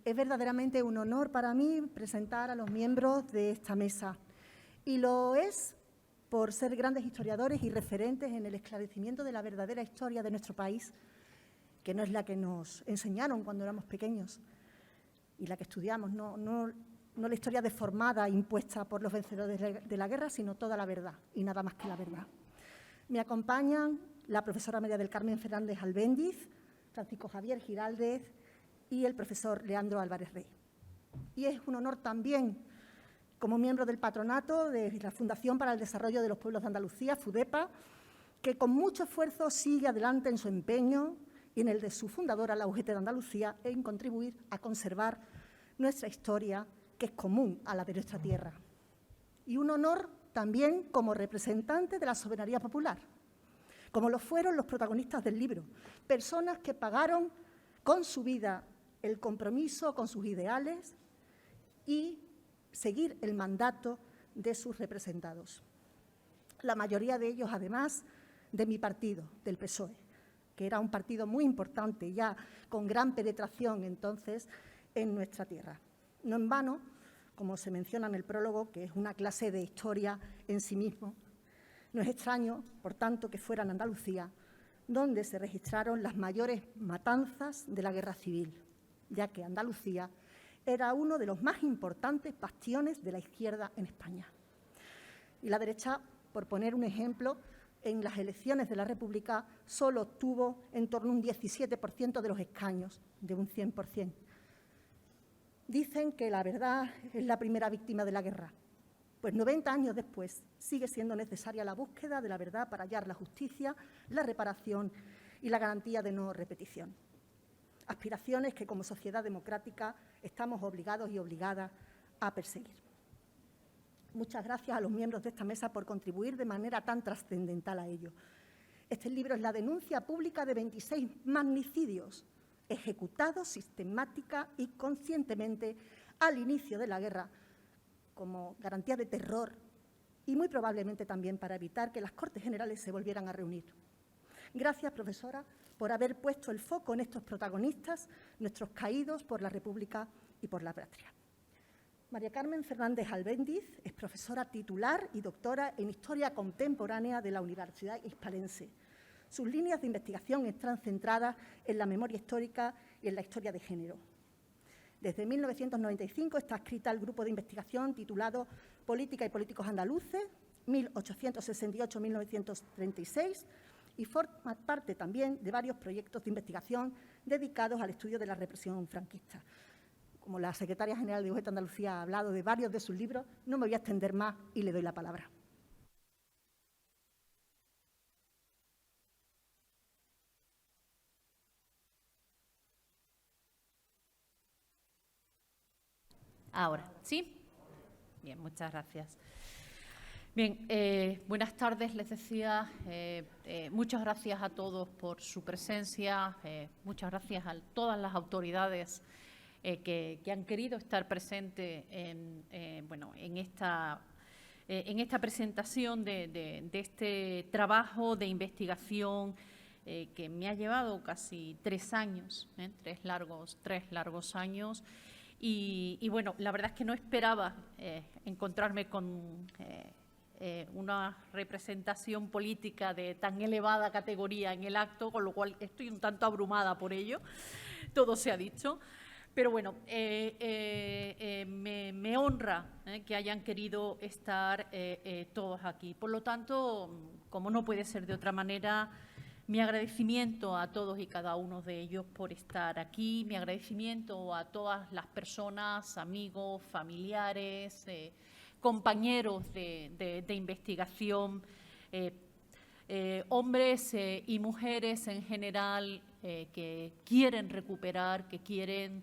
es verdaderamente un honor para mí presentar a los miembros de esta mesa. Y lo es por ser grandes historiadores y referentes en el esclarecimiento de la verdadera historia de nuestro país, que no es la que nos enseñaron cuando éramos pequeños y la que estudiamos, no la historia deformada impuesta por los vencedores de la guerra, sino toda la verdad y nada más que la verdad. Me acompañan la profesora María del Carmen Fernández Albéndiz, Francisco Javier Giraldez y el profesor Leandro Álvarez Rey. Y es un honor también, como miembro del patronato de la Fundación para el Desarrollo de los Pueblos de Andalucía, FUDEPA, que con mucho esfuerzo sigue adelante en su empeño y en el de su fundadora, la UGT de Andalucía, en contribuir a conservar nuestra historia, que es común a la de nuestra tierra. Y un honor también como representante de la soberanía popular, como lo fueron los protagonistas del libro, personas que pagaron con su vida el compromiso con sus ideales y seguir el mandato de sus representados. La mayoría de ellos, además, de mi partido, del PSOE, que era un partido muy importante, ya con gran penetración entonces en nuestra tierra. No en vano, como se menciona en el prólogo, que es una clase de historia en sí mismo, no es extraño, por tanto, que fuera en Andalucía donde se registraron las mayores matanzas de la Guerra Civil, ya que Andalucía era uno de los más importantes bastiones de la izquierda en España. Y la derecha, por poner un ejemplo, en las elecciones de la República solo obtuvo en torno a un 17% de los escaños, de un 100%. Dicen que la verdad es la primera víctima de la guerra. Pues 90 años después sigue siendo necesaria la búsqueda de la verdad para hallar la justicia, la reparación y la garantía de no repetición. Aspiraciones que como sociedad democrática estamos obligados y obligadas a perseguir. Muchas gracias a los miembros de esta mesa por contribuir de manera tan trascendental a ello. Este libro es la denuncia pública de 26 magnicidios ejecutados sistemática y conscientemente al inicio de la guerra, como garantía de terror y muy probablemente también para evitar que las Cortes Generales se volvieran a reunir. Gracias, profesora, por haber puesto el foco en estos protagonistas, nuestros caídos por la República y por la patria. María Carmen Fernández Albéndiz es profesora titular y doctora en Historia Contemporánea de la Universidad Hispalense. Sus líneas de investigación están centradas en la memoria histórica y en la historia de género. Desde 1995 está adscrita al grupo de investigación titulado Política y Políticos Andaluces, 1868-1936, y forma parte también de varios proyectos de investigación dedicados al estudio de la represión franquista. Como la secretaria general de UGT Andalucía ha hablado de varios de sus libros, no me voy a extender más y le doy la palabra. Ahora, ¿sí? Bien, muchas gracias. Bien, buenas tardes, les decía. Muchas gracias a todos por su presencia. Muchas gracias a todas las autoridades que han querido estar presentes en esta presentación de este trabajo de investigación que me ha llevado casi 3 años, 3 largos años. Y bueno, la verdad es que no esperaba encontrarme con una representación política de tan elevada categoría en el acto, con lo cual estoy un tanto abrumada por ello, todo se ha dicho. Pero bueno, me honra que hayan querido estar todos aquí. Por lo tanto, como no puede ser de otra manera, mi agradecimiento a todos y cada uno de ellos por estar aquí, mi agradecimiento a todas las personas, amigos, familiares, compañeros de investigación, hombres y mujeres en general que quieren recuperar, que quieren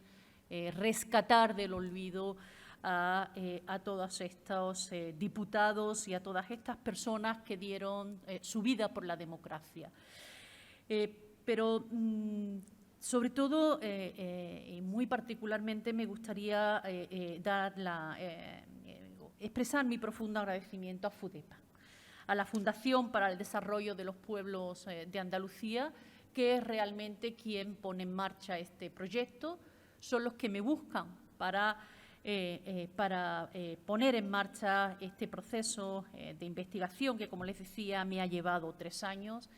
rescatar del olvido a todos estos diputados y a todas estas personas que dieron su vida por la democracia. Pero sobre todo y muy particularmente me gustaría expresar mi profundo agradecimiento a FUDEPA, a la Fundación para el Desarrollo de los Pueblos de Andalucía, que es realmente quien pone en marcha este proyecto. son los que me buscan para poner en marcha este proceso de investigación que, como les decía, me ha llevado 3 años,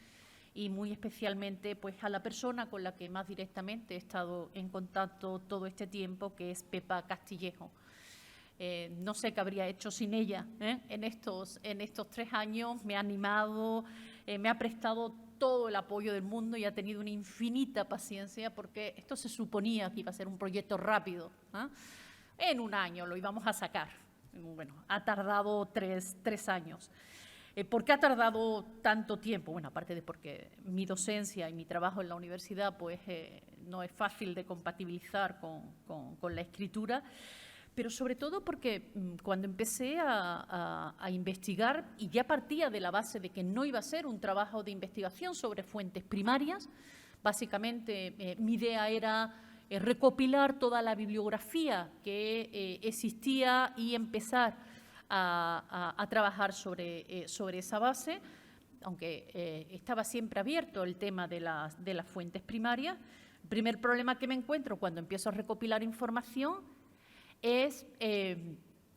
y muy especialmente pues, a la persona con la que más directamente he estado en contacto todo este tiempo, que es Pepa Castillejo. No sé qué habría hecho sin ella en estos 3 años. Me ha animado, me ha prestado todo el apoyo del mundo y ha tenido una infinita paciencia, porque esto se suponía que iba a ser un proyecto rápido. En 1 año lo íbamos a sacar. Bueno, ha tardado 3 años. ¿Por qué ha tardado tanto tiempo? Bueno, aparte de porque mi docencia y mi trabajo en la universidad pues, no es fácil de compatibilizar con la escritura, pero sobre todo porque cuando empecé a investigar, y ya partía de la base de que no iba a ser un trabajo de investigación sobre fuentes primarias, básicamente mi idea era recopilar toda la bibliografía que existía y empezar a trabajar sobre esa base, aunque estaba siempre abierto el tema de las fuentes primarias. El primer problema que me encuentro cuando empiezo a recopilar información es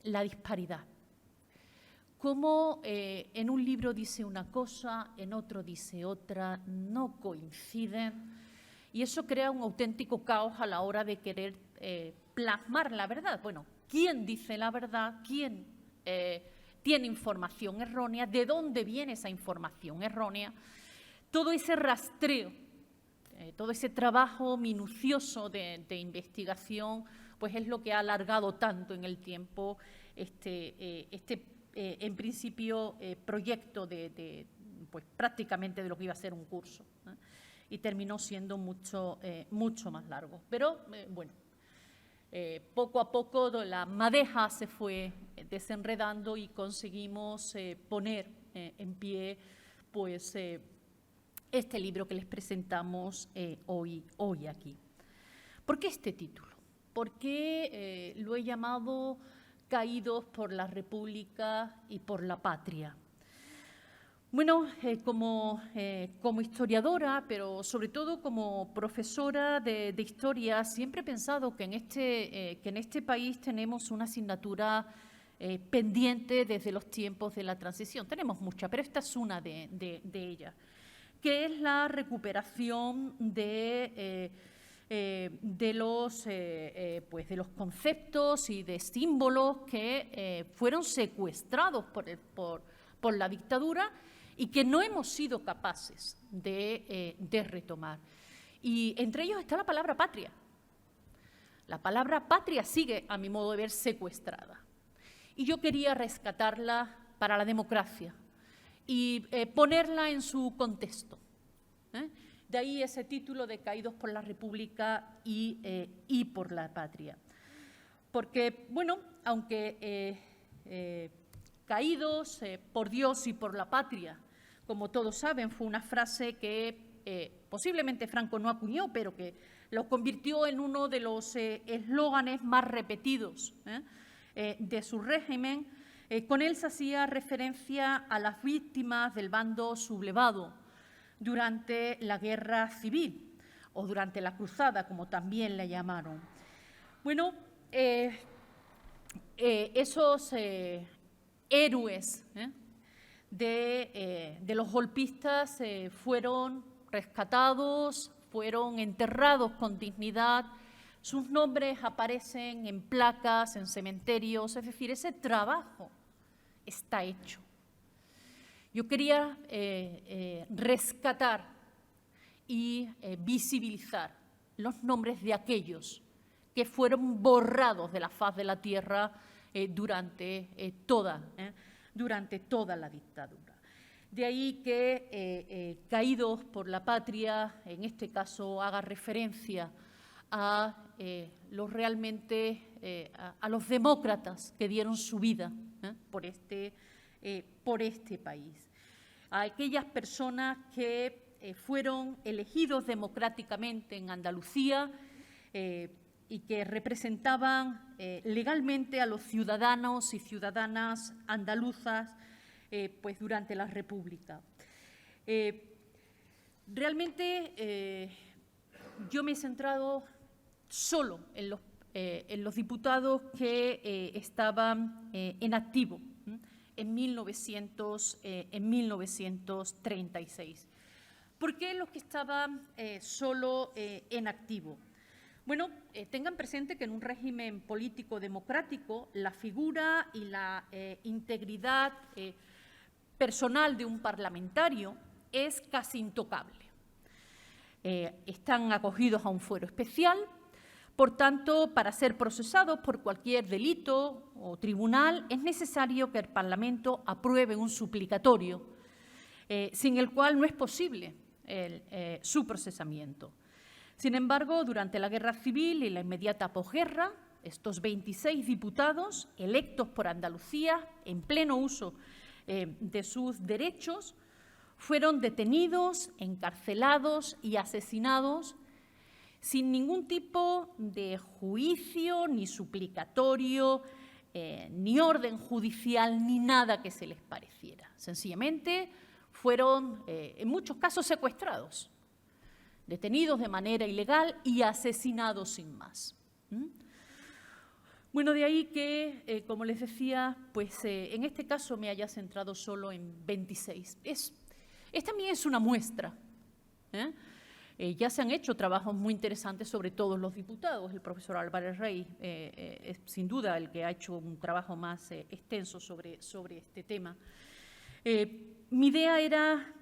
la disparidad. Cómo en un libro dice una cosa, en otro dice otra, no coinciden, y eso crea un auténtico caos a la hora de querer plasmar la verdad. Bueno, ¿quién dice la verdad? ¿Quién tiene información errónea? ¿De dónde viene esa información errónea? Todo ese rastreo, todo ese trabajo minucioso de investigación, pues es lo que ha alargado tanto en el tiempo en principio, proyecto pues prácticamente de lo que iba a ser un curso, y terminó siendo mucho más largo. Pero, bueno, poco a poco la madeja se fue desenredando y conseguimos poner en pie pues, este libro que les presentamos hoy aquí. ¿Por qué este título? ¿Por qué lo he llamado Caídos por la República y por la Patria? Bueno, como historiadora, pero sobre todo como profesora de historia, siempre he pensado que en este país tenemos una asignatura pendiente desde los tiempos de la transición. Tenemos muchas, pero esta es una de ellas, que es la recuperación de los conceptos y de símbolos que fueron secuestrados por la dictadura y que no hemos sido capaces de retomar. Y entre ellos está la palabra patria. La palabra patria sigue, a mi modo de ver, secuestrada. Y yo quería rescatarla para la democracia y ponerla en su contexto. De ahí ese título de Caídos por la República y por la Patria. Porque, bueno, aunque caídos por Dios y por la patria, como todos saben, fue una frase que posiblemente Franco no acuñó, pero que lo convirtió en uno de los eslóganes más repetidos de su régimen. Con él se hacía referencia a las víctimas del bando sublevado durante la Guerra Civil o durante la Cruzada, como también la llamaron. Bueno, esos héroes de los golpistas fueron rescatados, fueron enterrados con dignidad, sus nombres aparecen en placas, en cementerios, es decir, ese trabajo está hecho. Yo quería rescatar y visibilizar los nombres de aquellos que fueron borrados de la faz de la tierra durante toda la dictadura. De ahí que Caídos por la Patria, en este caso, haga referencia a los demócratas que dieron su vida por este país, a aquellas personas que fueron elegidos democráticamente en Andalucía y que representaban legalmente a los ciudadanos y ciudadanas andaluzas pues durante la República. Realmente yo me he centrado solo en los diputados que estaban en activo en 1936. ¿Por qué los que estaban solo en activo? Bueno, tengan presente que en un régimen político democrático la figura y la integridad personal de un parlamentario es casi intocable. Están acogidos a un fuero especial, por tanto, para ser procesados por cualquier delito o tribunal es necesario que el Parlamento apruebe un suplicatorio, sin el cual no es posible su procesamiento. Sin embargo, durante la Guerra Civil y la inmediata posguerra, estos 26 diputados electos por Andalucía en pleno uso de sus derechos fueron detenidos, encarcelados y asesinados sin ningún tipo de juicio, ni suplicatorio, ni orden judicial, ni nada que se les pareciera. Sencillamente fueron, en muchos casos, secuestrados, detenidos de manera ilegal y asesinados sin más. Bueno, de ahí que, como les decía, pues en este caso me haya centrado solo en 26. También es una muestra. Ya se han hecho trabajos muy interesantes sobre todos los diputados. El profesor Álvarez Rey es sin duda el que ha hecho un trabajo más extenso sobre este tema. Mi idea era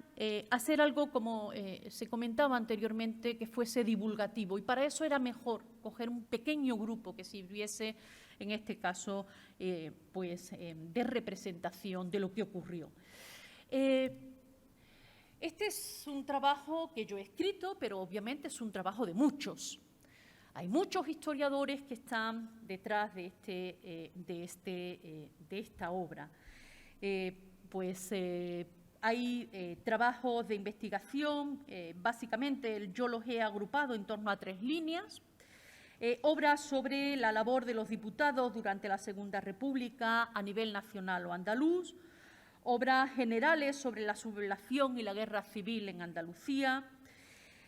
hacer algo, como se comentaba anteriormente, que fuese divulgativo, y para eso era mejor coger un pequeño grupo que sirviese, en este caso, de representación de lo que ocurrió. Este es un trabajo que yo he escrito, pero obviamente es un trabajo de muchos. Hay muchos historiadores que están detrás de esta obra. Hay trabajos de investigación, básicamente yo los he agrupado en torno a 3 líneas. Obras sobre la labor de los diputados durante la Segunda República a nivel nacional o andaluz, obras generales sobre la sublevación y la guerra civil en Andalucía,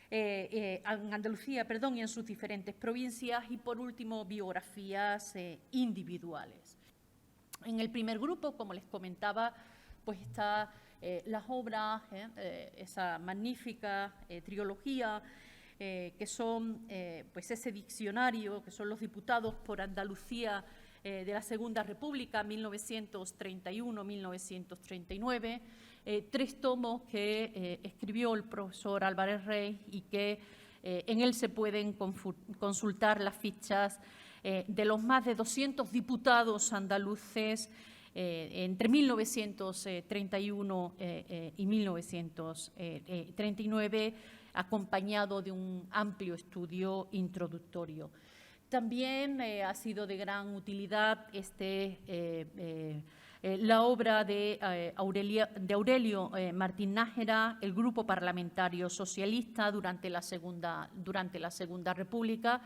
y en sus diferentes provincias, y por último biografías individuales. En el primer grupo, como les comentaba, pues está las obras, esa magnífica trilogía, que son pues ese diccionario, que son los diputados por Andalucía de la Segunda República, 1931-1939, 3 tomos que escribió el profesor Álvarez Rey y que en él se pueden consultar las fichas de los más de 200 diputados andaluces entre 1931 y 1939, acompañado de un amplio estudio introductorio. También ha sido de gran utilidad la obra de Aurelio Martín Nájera, el Grupo Parlamentario Socialista durante la Segunda República,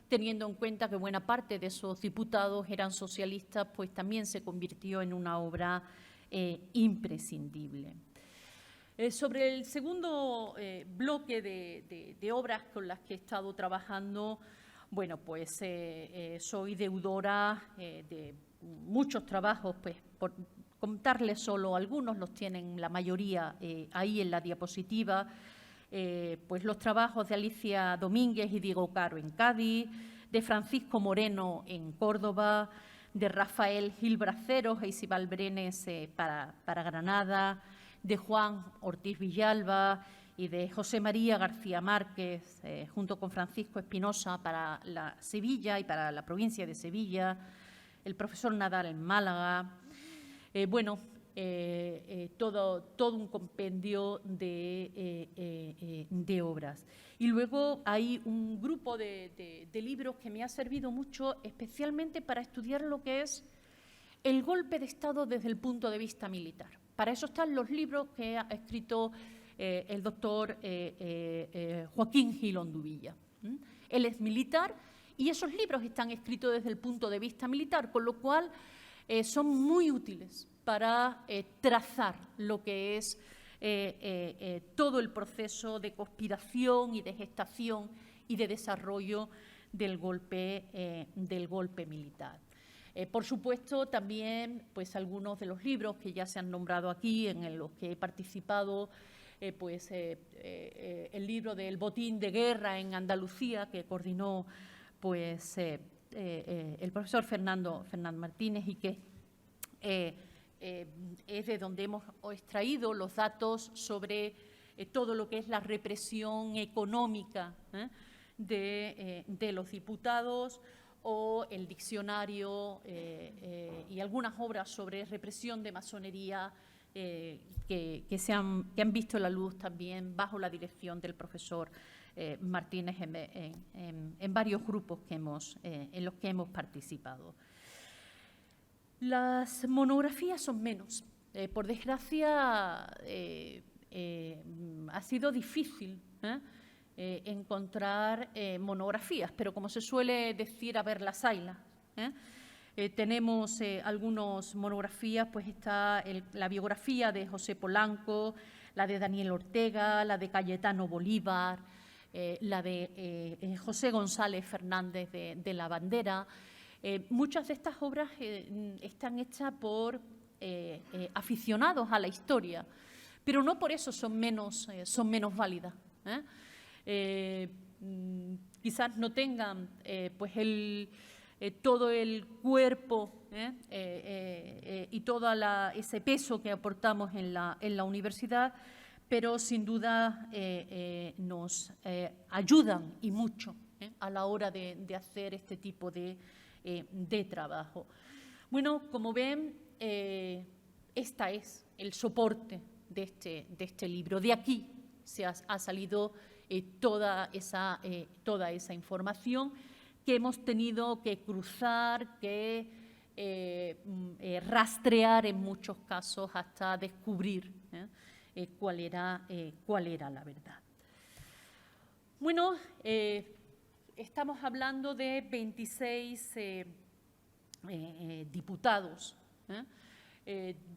teniendo en cuenta que buena parte de esos diputados eran socialistas, pues también se convirtió en una obra imprescindible. Sobre el segundo bloque de obras con las que he estado trabajando, bueno, pues soy deudora de muchos trabajos, pues por contarles solo algunos, los tienen la mayoría ahí en la diapositiva, pues los trabajos de Alicia Domínguez y Diego Caro en Cádiz, de Francisco Moreno en Córdoba, de Rafael Gil Braceros e Isabel Brenes para Granada, de Juan Ortiz Villalba y de José María García Márquez, junto con Francisco Espinosa para Sevilla y para la provincia de Sevilla, el profesor Nadal en Málaga, todo un compendio de obras. Y luego hay un grupo de libros que me ha servido mucho, especialmente para estudiar lo que es el golpe de Estado desde el punto de vista militar. Para eso están los libros que ha escrito el doctor Joaquín Gil Onduvilla. Él es militar y esos libros están escritos desde el punto de vista militar, con lo cual son muy útiles para trazar lo que es todo el proceso de conspiración y de gestación y de desarrollo del golpe militar. Por supuesto, también pues, algunos de los libros que ya se han nombrado aquí, en los que he participado, el libro del botín de guerra en Andalucía, que coordinó pues, el profesor Fernando Martínez, y que es de donde hemos extraído los datos sobre todo lo que es la represión económica de los diputados, o el diccionario y algunas obras sobre represión de masonería que han visto la luz también bajo la dirección del profesor Martínez en varios grupos en los que hemos participado. Las monografías son menos. Por desgracia, ha sido difícil encontrar monografías, pero como se suele decir, a ver las haylas. Tenemos algunas monografías, pues está la biografía de José Polanco, la de Daniel Ortega, la de Cayetano Bolívar, la de José González Fernández de la Bandera. Muchas de estas obras están hechas por aficionados a la historia, pero no por eso son menos válidas. Quizás no tengan pues todo el cuerpo y todo ese peso que aportamos en la universidad, pero sin duda nos ayudan y mucho a la hora de hacer este tipo de trabajo. Bueno, como ven, este es el soporte de este libro. De aquí ha salido toda esa información que hemos tenido que cruzar, que rastrear en muchos casos hasta descubrir cuál era la verdad. Bueno, estamos hablando de 26 diputados,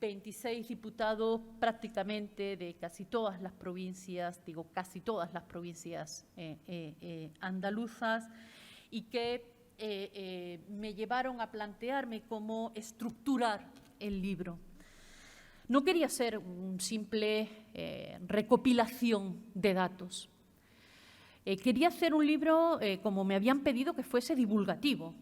26 diputados prácticamente de casi todas las provincias, andaluzas, y que me llevaron a plantearme cómo estructurar el libro. No quería ser un simple recopilación de datos. Quería hacer un libro, como me habían pedido, que fuese divulgativo.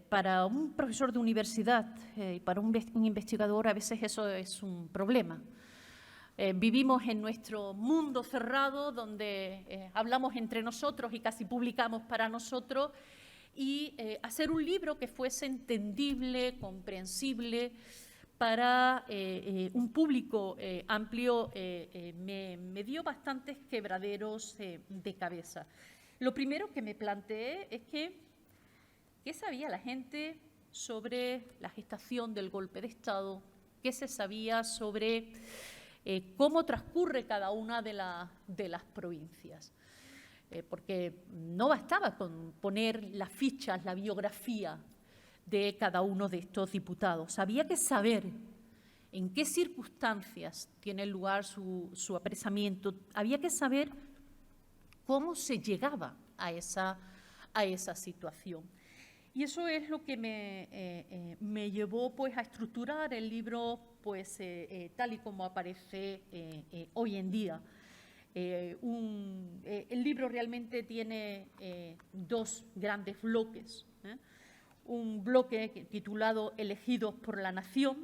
Para un profesor de universidad y para un investigador a veces eso es un problema. Vivimos en nuestro mundo cerrado donde hablamos entre nosotros y casi publicamos para nosotros, y hacer un libro que fuese entendible, comprensible para un público amplio me dio bastantes quebraderos de cabeza. Lo primero que me planteé es ¿qué sabía la gente sobre la gestación del golpe de Estado? ¿Qué se sabía sobre cómo transcurre cada una de las provincias? Porque no bastaba con poner las fichas, la biografía de cada uno de estos diputados. Había que saber en qué circunstancias tiene lugar su apresamiento. Había que saber cómo se llegaba a esa situación. Y eso es lo que me llevó pues, a estructurar el libro pues, tal y como aparece hoy en día. El libro realmente tiene dos grandes bloques. Un bloque titulado Elegidos por la Nación,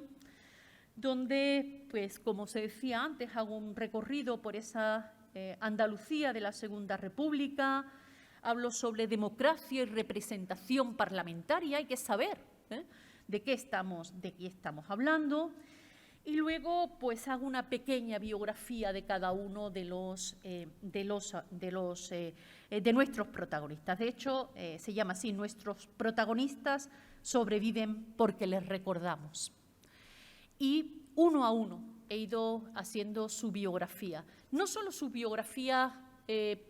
donde, pues, como se decía antes, hago un recorrido por esa Andalucía de la Segunda República. Hablo sobre democracia y representación parlamentaria, hay que saber de qué estamos hablando. Y luego pues hago una pequeña biografía de cada uno de nuestros protagonistas. De hecho, se llama así: nuestros protagonistas sobreviven porque les recordamos. Y uno a uno he ido haciendo su biografía. No solo su biografía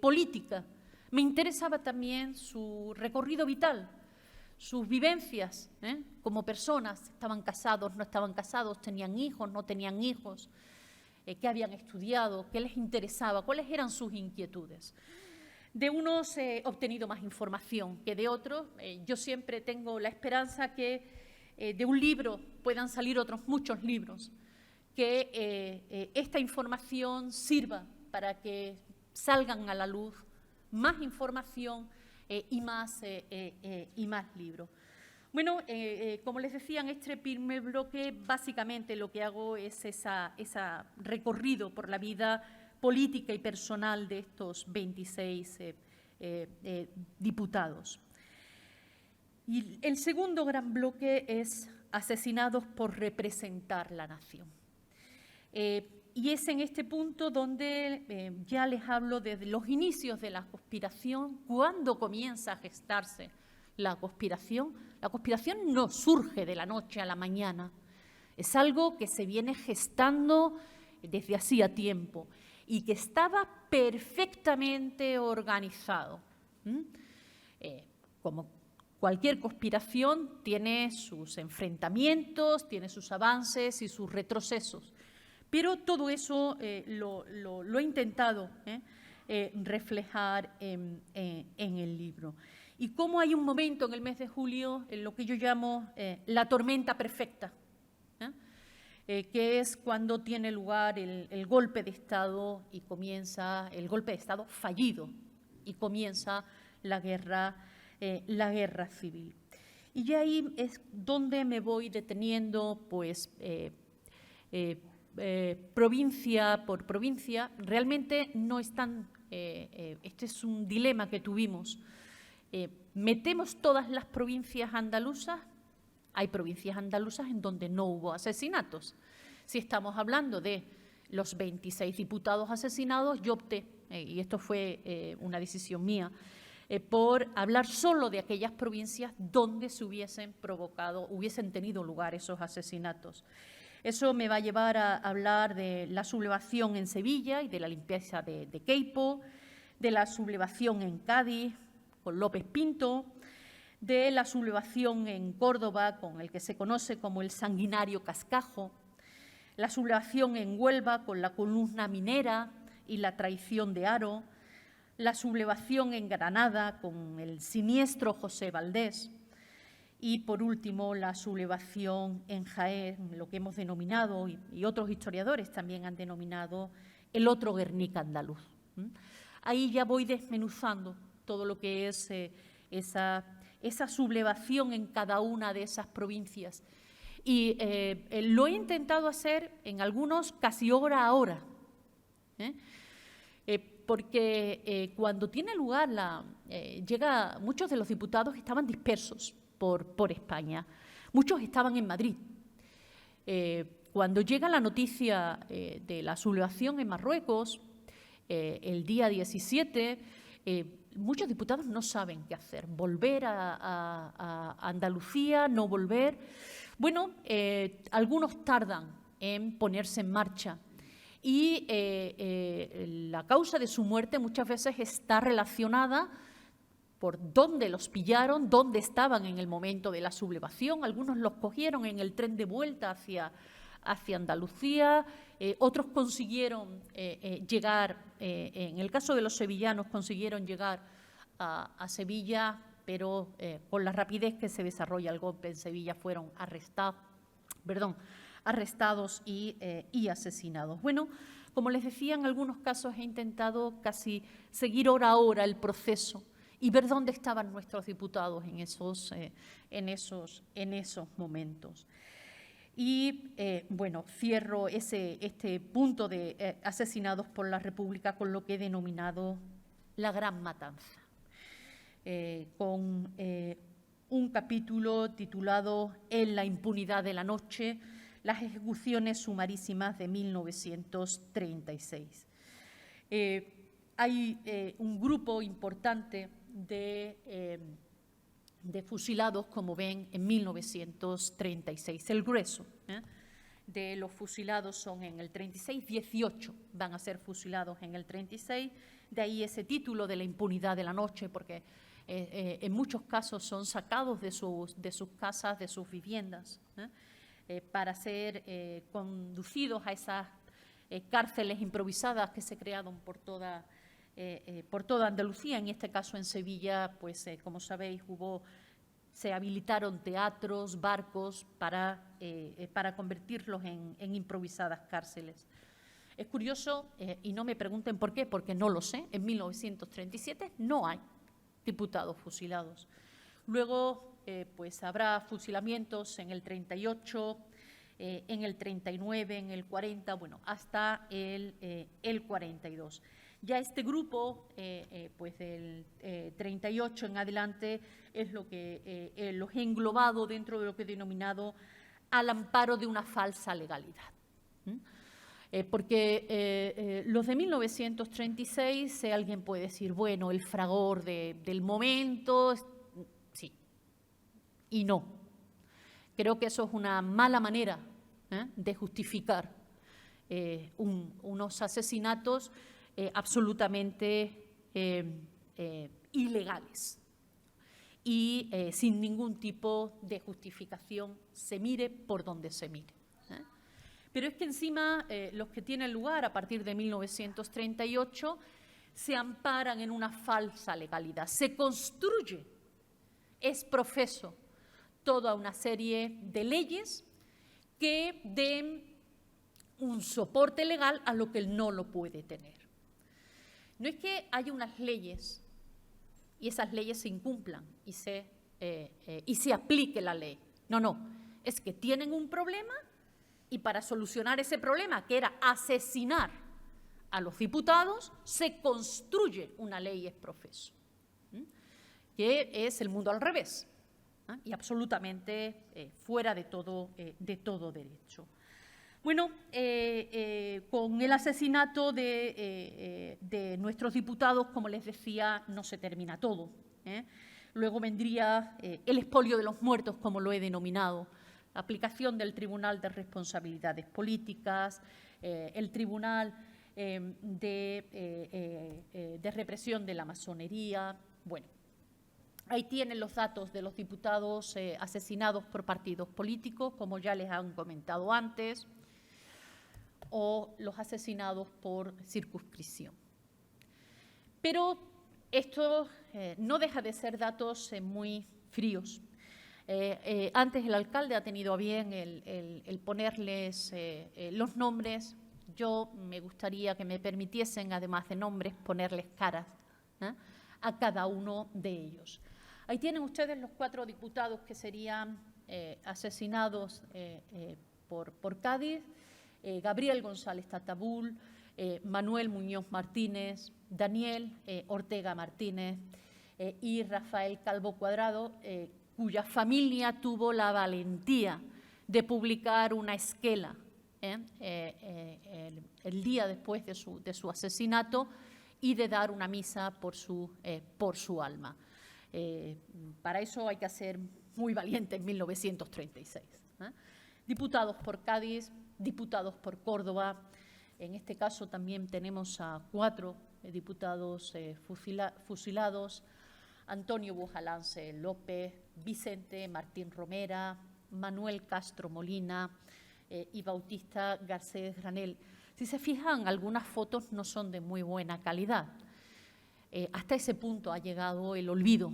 política, me interesaba también su recorrido vital, sus vivencias como personas. Estaban casados, no estaban casados, tenían hijos, no tenían hijos, qué habían estudiado, qué les interesaba, cuáles eran sus inquietudes. De unos he obtenido más información que de otros. Yo siempre tengo la esperanza que de un libro puedan salir otros muchos libros, que esta información sirva para que salgan a la luz más información y más libros. Bueno, como les decía, en este primer bloque, básicamente lo que hago es ese recorrido por la vida política y personal de estos 26 diputados. Y el segundo gran bloque es asesinados por representar la nación. Y es en este punto donde ya les hablo desde los inicios de la conspiración, cuando comienza a gestarse la conspiración. La conspiración no surge de la noche a la mañana, es algo que se viene gestando desde hacía tiempo y que estaba perfectamente organizado. Como cualquier conspiración, tiene sus enfrentamientos, tiene sus avances y sus retrocesos. Pero todo eso lo he intentado reflejar en el libro. Y cómo hay un momento en el mes de julio, en lo que yo llamo la tormenta perfecta, que es cuando tiene lugar el golpe de Estado y comienza el golpe de Estado fallido y comienza la guerra civil. Y ahí es donde me voy deteniendo, pues, provincia por provincia. Realmente no es tan… este es un dilema que tuvimos. ¿Metemos todas las provincias andaluzas? Hay provincias andaluzas en donde no hubo asesinatos. Si estamos hablando de los 26 diputados asesinados, yo opté, y esto fue una decisión mía, por hablar solo de aquellas provincias donde se hubiesen tenido lugar esos asesinatos. Eso me va a llevar a hablar de la sublevación en Sevilla y de la limpieza de Queipo, de la sublevación en Cádiz con López Pinto, de la sublevación en Córdoba con el que se conoce como el sanguinario Cascajo, la sublevación en Huelva con la columna minera y la traición de Haro, la sublevación en Granada con el siniestro José Valdés y, por último, la sublevación en Jaén, lo que hemos denominado, y otros historiadores también han denominado, el otro Guernica andaluz. Ahí ya voy desmenuzando todo lo que es esa sublevación en cada una de esas provincias. Y lo he intentado hacer en algunos casi hora a hora, porque cuando tiene lugar muchos de los diputados estaban dispersos por España, muchos estaban en Madrid. Cuando llega la noticia de la sublevación en Marruecos, el día 17, muchos diputados no saben qué hacer, volver a Andalucía, no volver. Bueno, algunos tardan en ponerse en marcha y la causa de su muerte muchas veces está relacionada por dónde los pillaron, dónde estaban en el momento de la sublevación. Algunos los cogieron en el tren de vuelta hacia Andalucía, otros consiguieron llegar, en el caso de los sevillanos, consiguieron llegar a Sevilla, pero por la rapidez que se desarrolla el golpe en Sevilla fueron arrestados y asesinados. Bueno, como les decía, en algunos casos he intentado casi seguir hora a hora el proceso y ver dónde estaban nuestros diputados en esos momentos. Y, bueno, cierro este punto de asesinados por la República con lo que he denominado la Gran Matanza, con un capítulo titulado En la impunidad de la noche, las ejecuciones sumarísimas de 1936. Hay un grupo importante de fusilados, como ven, en 1936. El grueso de los fusilados son en el 36, 18 van a ser fusilados en el 36, de ahí ese título de la impunidad de la noche, porque en muchos casos son sacados de sus casas, de sus viviendas, para ser conducidos a esas cárceles improvisadas que se crearon por toda por toda Andalucía. En este caso, en Sevilla, pues, como sabéis, se habilitaron teatros, barcos para convertirlos en improvisadas cárceles. Es curioso, y no me pregunten por qué, porque no lo sé, en 1937 no hay diputados fusilados. Luego, pues habrá fusilamientos en el 38, en el 39, en el 40, bueno, hasta el 42. Ya este grupo, pues del 38 en adelante, es lo que los he englobado dentro de lo que he denominado al amparo de una falsa legalidad. Porque los de 1936, alguien puede decir, bueno, el fragor del momento, sí, y no. Creo que eso es una mala manera de justificar unos asesinatos absolutamente ilegales y sin ningún tipo de justificación, se mire por donde se mire. Pero es que encima los que tienen lugar a partir de 1938 se amparan en una falsa legalidad. Se construye, es profeso, toda una serie de leyes que den un soporte legal a lo que él no lo puede tener. No es que haya unas leyes y esas leyes se incumplan y se aplique la ley. No, no, es que tienen un problema y para solucionar ese problema, que era asesinar a los diputados, se construye una ley ex profeso, que es el mundo al revés y absolutamente fuera de todo derecho. Bueno, con el asesinato de nuestros diputados, como les decía, no se termina todo. Luego vendría el expolio de los muertos, como lo he denominado, la aplicación del Tribunal de Responsabilidades Políticas, el Tribunal de Represión de la Masonería. Bueno, ahí tienen los datos de los diputados asesinados por partidos políticos, como ya les han comentado antes, o los asesinados por circunscripción. Pero esto no deja de ser datos muy fríos. Antes el alcalde ha tenido a bien el ponerles los nombres. Yo me gustaría que me permitiesen, además de nombres, ponerles caras a cada uno de ellos. Ahí tienen ustedes los 4 diputados que serían asesinados por Cádiz: Gabriel González Tatabul, Manuel Muñoz Martínez, Daniel Ortega Martínez y Rafael Calvo Cuadrado, cuya familia tuvo la valentía de publicar una esquela el día después de su asesinato y de dar una misa por su alma. Para eso hay que ser muy valiente en 1936. Diputados por Cádiz, diputados por Córdoba. En este caso también tenemos a 4 diputados fusilados: Antonio Bujalance López, Vicente Martín Romera, Manuel Castro Molina y Bautista Garcés Granel. Si se fijan, algunas fotos no son de muy buena calidad. Hasta ese punto ha llegado el olvido.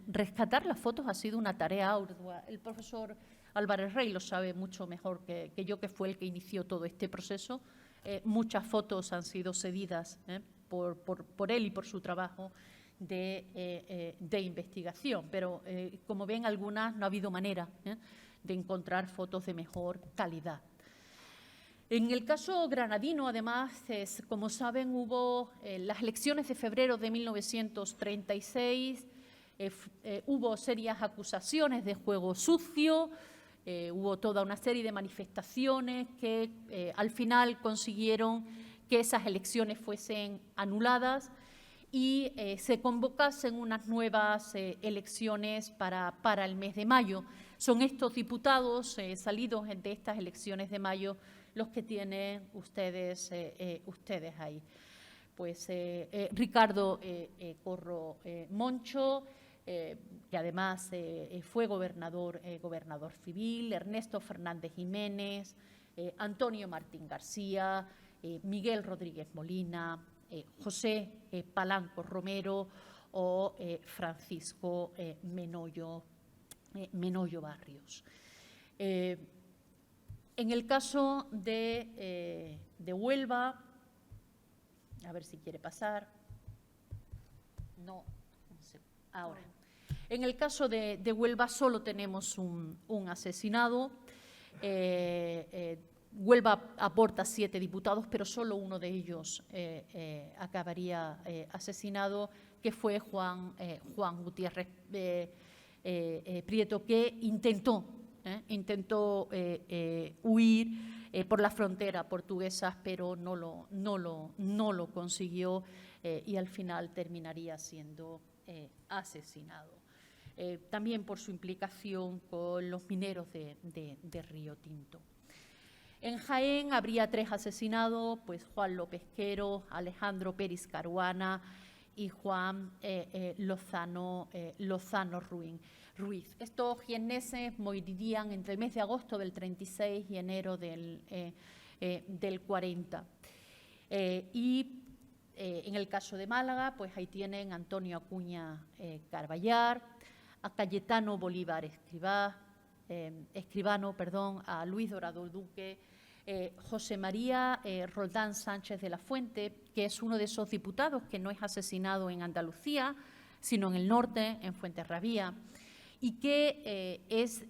Rescatar las fotos ha sido una tarea ardua. El profesor Álvarez Rey lo sabe mucho mejor que yo, que fue el que inició todo este proceso. Muchas fotos han sido cedidas por él y por su trabajo de investigación, pero como ven, algunas no ha habido manera de encontrar fotos de mejor calidad. En el caso granadino, además, como saben, hubo las elecciones de febrero de 1936, hubo serias acusaciones de juego sucio, hubo toda una serie de manifestaciones que al final consiguieron que esas elecciones fuesen anuladas y se convocasen unas nuevas elecciones para el mes de mayo. Son estos diputados salidos de estas elecciones de mayo los que tienen ustedes ahí. Pues Ricardo Corro Moncho, que además fue gobernador civil, Ernesto Fernández Jiménez, Antonio Martín García, Miguel Rodríguez Molina, José Palanco Romero o Francisco Menoyo Barrios. En el caso de Huelva, a ver si quiere pasar. No sé, ahora. En el caso de Huelva solo tenemos un asesinado. Huelva aporta 7 diputados, pero solo uno de ellos acabaría asesinado, que fue Juan Gutiérrez Prieto, que intentó huir por la frontera portuguesa, pero no lo consiguió y al final terminaría siendo asesinado. También por su implicación con los mineros de Río Tinto. En Jaén habría 3 asesinados, pues Juan López Quero, Alejandro Pérez Caruana y Juan Lozano Ruiz. Estos jieneses morirían entre el mes de agosto del 36 y enero del 40. En el caso de Málaga, pues ahí tienen a Antonio Acuña Carballar, a Cayetano Bolívar Escribano, a Luis Dorado Duque, José María Roldán Sánchez de la Fuente, que es uno de esos diputados que no es asesinado en Andalucía, sino en el norte, en Fuenterrabía, y que es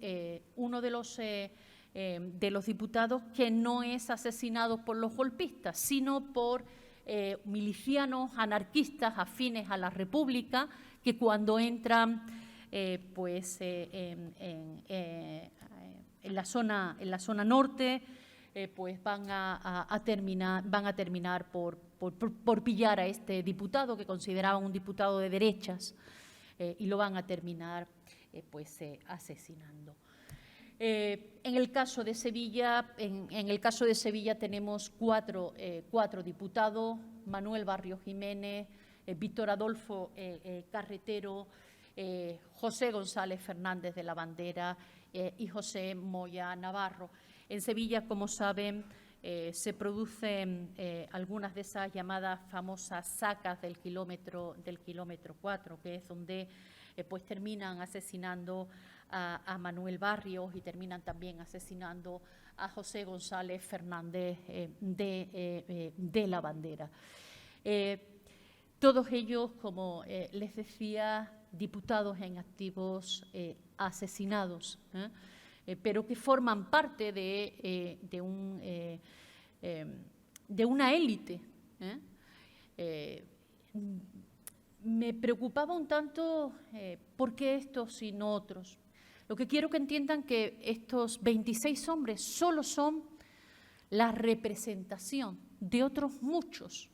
uno de los diputados que no es asesinado por los golpistas, sino por milicianos anarquistas afines a la República, que cuando entran en la zona norte, pues van a terminar por pillar a este diputado, que consideraban un diputado de derechas, y lo van a terminar asesinando. En el caso de Sevilla, tenemos cuatro diputados: Manuel Barrio Jiménez, Víctor Adolfo Carretero, José González Fernández de la Bandera y José Moya Navarro. En Sevilla, como saben, se producen algunas de esas llamadas famosas sacas del kilómetro 4, que es donde pues terminan asesinando a Manuel Barrios y terminan también asesinando a José González Fernández de la Bandera. Todos ellos, como les decía, diputados en activos asesinados, pero que forman parte de una élite. Me preocupaba un tanto por qué estos y no otros. Lo que quiero que entiendan que estos 26 hombres solo son la representación de otros muchos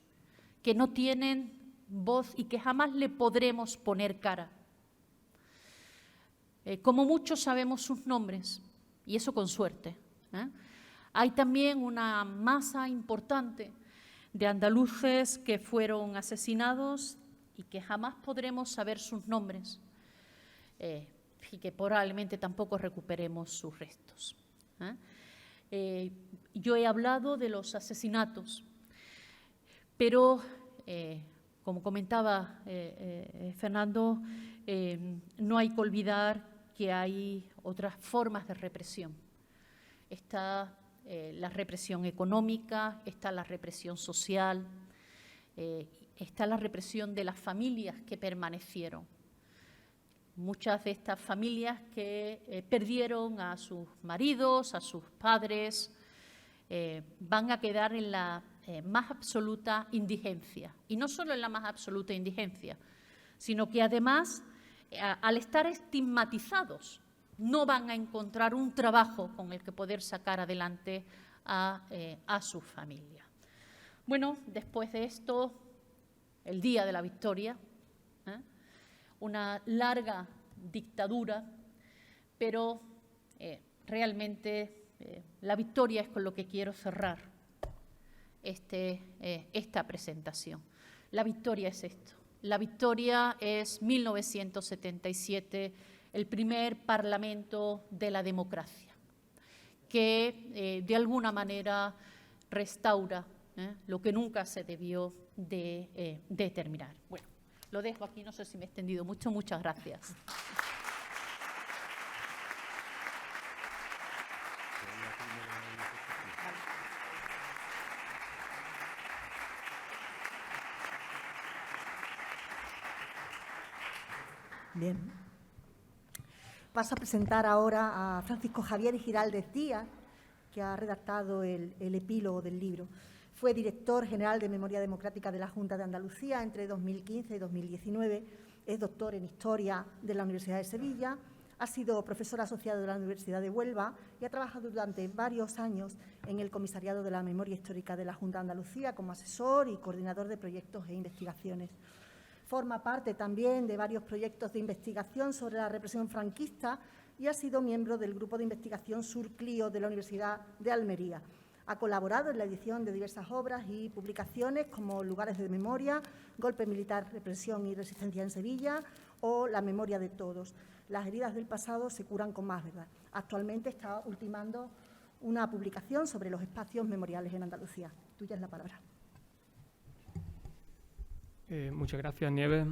que no tienen voz y que jamás le podremos poner cara. Como muchos sabemos sus nombres, y eso con suerte. Hay también una masa importante de andaluces que fueron asesinados y que jamás podremos saber sus nombres, y que probablemente tampoco recuperemos sus restos. Yo he hablado de los asesinatos, pero como comentaba Fernando, no hay que olvidar que hay otras formas de represión. Está la represión económica, está la represión social, está la represión de las familias que permanecieron. Muchas de estas familias que perdieron a sus maridos, a sus padres, van a quedar en la más absoluta indigencia. Y no solo en la más absoluta indigencia, sino que además, al estar estigmatizados, no van a encontrar un trabajo con el que poder sacar adelante a su familia. Bueno, después de esto, el día de la victoria, una larga dictadura, pero realmente la victoria es con lo que quiero cerrar esta presentación. La victoria es esto. La victoria es 1977, el primer Parlamento de la democracia, que de alguna manera restaura lo que nunca se debió de terminar. Bueno, lo dejo aquí, no sé si me he extendido mucho. Muchas gracias. Bien. Paso a presentar ahora a Francisco Javier Giraldez Díaz, que ha redactado el epílogo del libro. Fue director general de Memoria Democrática de la Junta de Andalucía entre 2015 y 2019. Es doctor en Historia de la Universidad de Sevilla. Ha sido profesor asociado de la Universidad de Huelva y ha trabajado durante varios años en el Comisariado de la Memoria Histórica de la Junta de Andalucía como asesor y coordinador de proyectos e investigaciones. Forma parte también de varios proyectos de investigación sobre la represión franquista y ha sido miembro del Grupo de Investigación Sur-Clio de la Universidad de Almería. Ha colaborado en la edición de diversas obras y publicaciones como Lugares de Memoria, Golpe Militar, Represión y Resistencia en Sevilla o La Memoria de Todos. Las heridas del pasado se curan con más verdad. Actualmente está ultimando una publicación sobre los espacios memoriales en Andalucía. Tuya es la palabra. Muchas gracias, Nieves.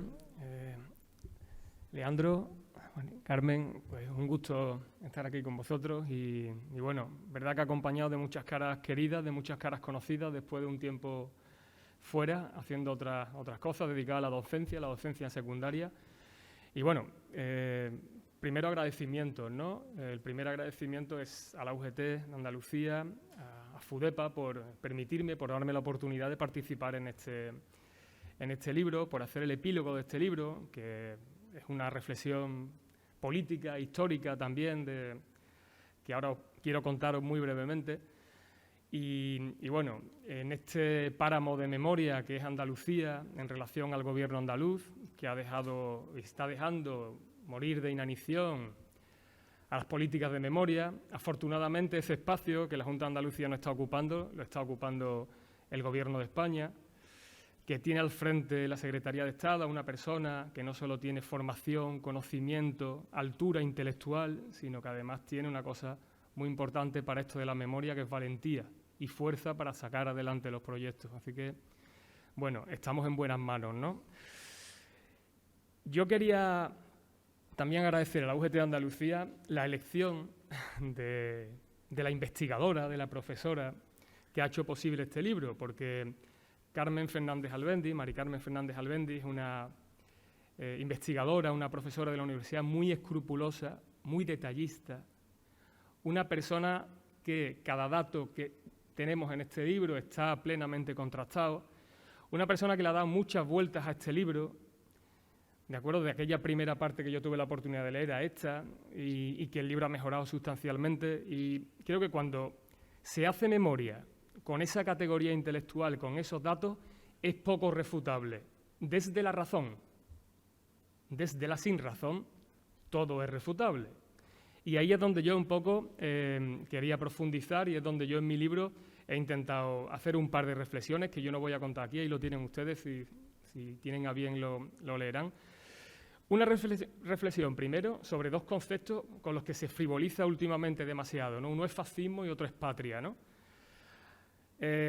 Leandro, Carmen, pues un gusto estar aquí con vosotros y bueno, verdad que acompañado de muchas caras queridas, de muchas caras conocidas, después de un tiempo fuera, haciendo otras cosas, dedicada a la docencia secundaria. Y bueno, primero agradecimientos, ¿no? El primer agradecimiento es a la UGT de Andalucía, a FUDEPA, por permitirme, por darme la oportunidad de participar en este libro, por hacer el epílogo de este libro, que es una reflexión política, histórica también, que ahora os quiero contaros muy brevemente. Y bueno, en este páramo de memoria que es Andalucía en relación al gobierno andaluz, que está dejando morir de inanición a las políticas de memoria, afortunadamente ese espacio que la Junta de Andalucía no está ocupando, lo está ocupando el Gobierno de España, que tiene al frente la Secretaría de Estado a una persona que no solo tiene formación, conocimiento, altura intelectual, sino que además tiene una cosa muy importante para esto de la memoria, que es valentía y fuerza para sacar adelante los proyectos. Así que, bueno, estamos en buenas manos, ¿no? Yo quería también agradecer a la UGT de Andalucía la elección de la investigadora, de la profesora que ha hecho posible este libro, porque Carmen Fernández Albendi, Mari Carmen Fernández Albendi, es una investigadora, una profesora de la universidad muy escrupulosa, muy detallista, una persona que cada dato que tenemos en este libro está plenamente contrastado, una persona que le ha dado muchas vueltas a este libro, de acuerdo, de aquella primera parte que yo tuve la oportunidad de leer a esta, y que el libro ha mejorado sustancialmente, y creo que cuando se hace memoria con esa categoría intelectual, con esos datos, es poco refutable. Desde la razón, desde la sin razón, todo es refutable. Y ahí es donde yo un poco quería profundizar y es donde yo en mi libro he intentado hacer un par de reflexiones que yo no voy a contar aquí, ahí lo tienen ustedes, si tienen a bien lo leerán. Una reflexión primero sobre dos conceptos con los que se frivoliza últimamente demasiado, ¿no? Uno es fascismo y otro es patria, ¿no?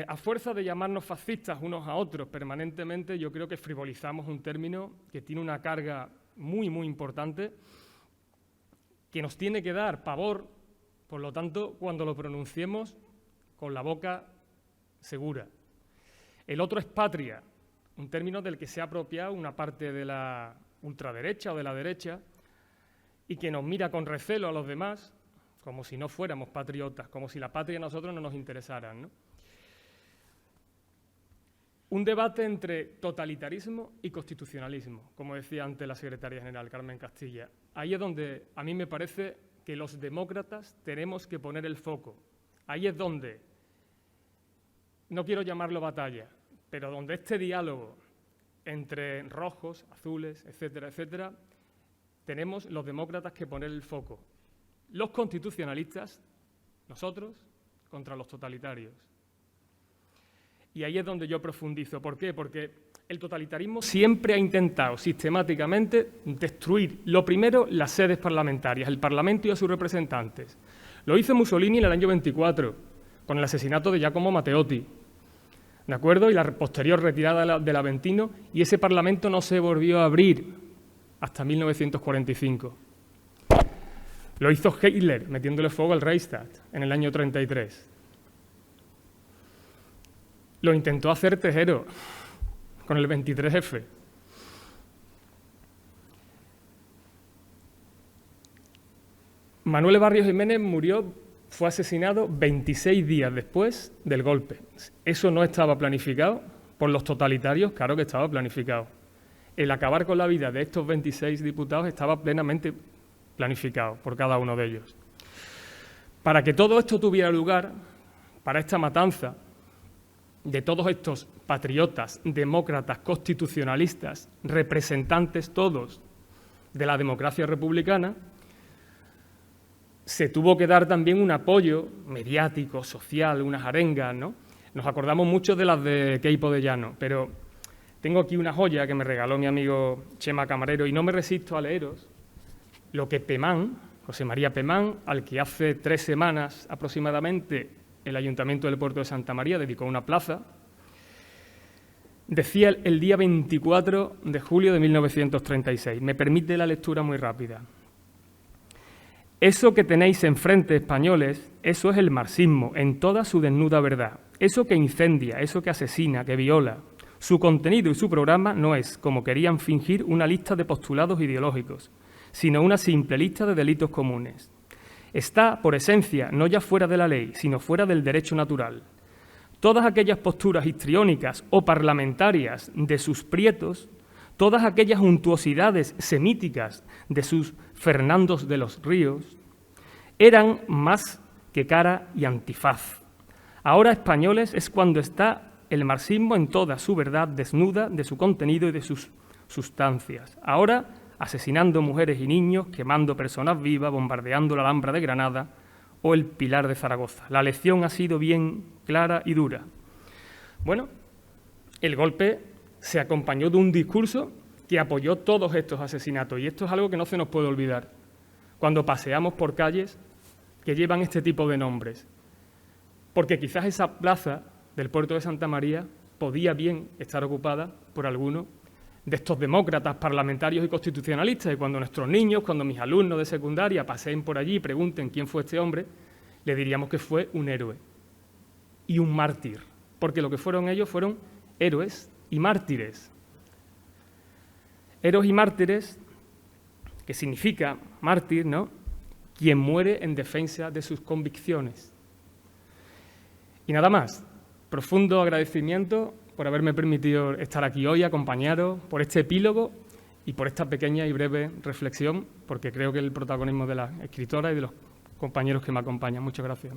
A fuerza de llamarnos fascistas unos a otros permanentemente, yo creo que frivolizamos un término que tiene una carga muy, muy importante, que nos tiene que dar pavor, por lo tanto, cuando lo pronunciemos con la boca segura. El otro es patria, un término del que se ha apropiado una parte de la ultraderecha o de la derecha y que nos mira con recelo a los demás, como si no fuéramos patriotas, como si la patria a nosotros no nos interesara, ¿no? Un debate entre totalitarismo y constitucionalismo, como decía antes la secretaria general Carmen Castilla. Ahí es donde a mí me parece que los demócratas tenemos que poner el foco. Ahí es donde, no quiero llamarlo batalla, pero donde este diálogo entre rojos, azules, etcétera, etcétera, tenemos los demócratas que poner el foco. Los constitucionalistas, nosotros, contra los totalitarios. Y ahí es donde yo profundizo. ¿Por qué? Porque el totalitarismo siempre ha intentado sistemáticamente destruir, lo primero, las sedes parlamentarias, el Parlamento y a sus representantes. Lo hizo Mussolini en el año 24, con el asesinato de Giacomo Matteotti. ¿de acuerdo? Y la posterior retirada del Aventino, y ese Parlamento no se volvió a abrir hasta 1945. Lo hizo Hitler, metiéndole fuego al Reichstag en el año 33. Lo intentó hacer Tejero con el 23F. Manuel Barrios Jiménez fue asesinado 26 días después del golpe. Eso no estaba planificado por los totalitarios, claro que estaba planificado. El acabar con la vida de estos 26 diputados estaba plenamente planificado por cada uno de ellos. Para que todo esto tuviera lugar, para esta matanza de todos estos patriotas, demócratas, constitucionalistas, representantes todos de la democracia republicana, se tuvo que dar también un apoyo mediático, social, unas arengas, ¿no? Nos acordamos mucho de las de Queipo de Llano, pero tengo aquí una joya que me regaló mi amigo Chema Camarero y no me resisto a leeros lo que Pemán, José María Pemán, al que hace 3 semanas aproximadamente el Ayuntamiento del Puerto de Santa María dedicó una plaza, decía el día 24 de julio de 1936. Me permite la lectura muy rápida. Eso que tenéis enfrente, españoles, eso es el marxismo en toda su desnuda verdad. Eso que incendia, eso que asesina, que viola. Su contenido y su programa no es, como querían fingir, una lista de postulados ideológicos, sino una simple lista de delitos comunes. Está, por esencia, no ya fuera de la ley, sino fuera del derecho natural. Todas aquellas posturas histriónicas o parlamentarias de sus prietos, todas aquellas untuosidades semíticas de sus Fernandos de los Ríos, eran más que cara y antifaz. Ahora, españoles, es cuando está el marxismo en toda su verdad desnuda de su contenido y de sus sustancias. Ahora, asesinando mujeres y niños, quemando personas vivas, bombardeando la Alhambra de Granada o el Pilar de Zaragoza. La lección ha sido bien clara y dura. Bueno, el golpe se acompañó de un discurso que apoyó todos estos asesinatos, y esto es algo que no se nos puede olvidar cuando paseamos por calles que llevan este tipo de nombres, porque quizás esa plaza del Puerto de Santa María podía bien estar ocupada por alguno de estos demócratas, parlamentarios y constitucionalistas, y cuando nuestros niños, cuando mis alumnos de secundaria paseen por allí y pregunten quién fue este hombre, le diríamos que fue un héroe y un mártir, porque lo que fueron ellos fueron héroes y mártires. Héroes y mártires, que significa mártir, ¿no? Quien muere en defensa de sus convicciones. Y nada más, profundo agradecimiento por haberme permitido estar aquí hoy, acompañaros por este epílogo y por esta pequeña y breve reflexión, porque creo que el protagonismo de la escritora y de los compañeros que me acompañan. Muchas gracias.